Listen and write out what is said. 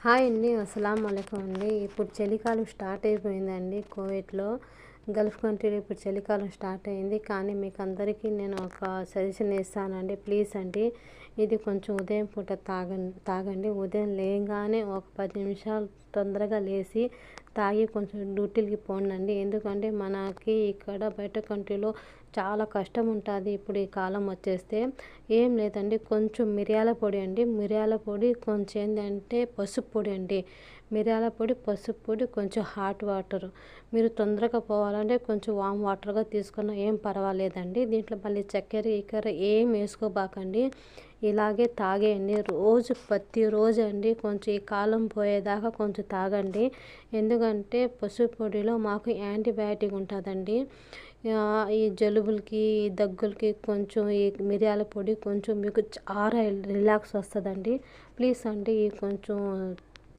Hi అండి. అస్సలాం వాలేకుం అండి. ఇప్పుడు చలికాలం స్టార్ట్ అయిపోయిందండి. కువైట్లో గల్ఫ్ కంట్రీలో ఇప్పుడు చలికాలం స్టార్ట్ అయింది. కానీ మీకు అందరికీ నేను ఒక సజెషన్ ఇస్తానండి. ప్లీజ్ అండి, ఇది కొంచెం ఉదయం పూట తాగండి. ఉదయం లేయగానే ఒక 10 నిమిషాలు తొందరగా లేచి తాగి కొంచెం డ్యూటీలకి పోండి. ఎందుకంటే మనకి ఇక్కడ బయట కంట్రీలో చాలా కష్టం ఉంటుంది. ఇప్పుడు ఈ కాలం వచ్చేస్తే ఏం లేదండి, కొంచెం మిరియాల పొడి అండి. మిరియాల పొడి కొంచెం ఏంటంటే పసుపు పొడి అండి. మిరియాల పొడి, పసుపు పొడి, కొంచెం హాట్ వాటర్. మీరు తొందరగా పోవాలంటే కొంచెం వామ్ వాటర్గా తీసుకున్న ఏం పర్వాలేదండి. దీంట్లో మళ్ళీ చక్కెర ఏం వేసుకోబాకండి. ఇలాగే తాగేయండి ప్రతిరోజు అండి. కొంచెం ఈ కాలం పోయేదాకా కొంచెం తాగండి. ఎందుకంటే పసుపు పొడిలో మాకు యాంటీబయాటిక్ ఉంటుందండి. ఈ జలుబులకి, దగ్గులకి కొంచెం ఈ మిరియాల పొడి కొంచెం మీకు చాలా రిలాక్స్ వస్తుందండి. ప్లీజ్ అండి, కొంచెం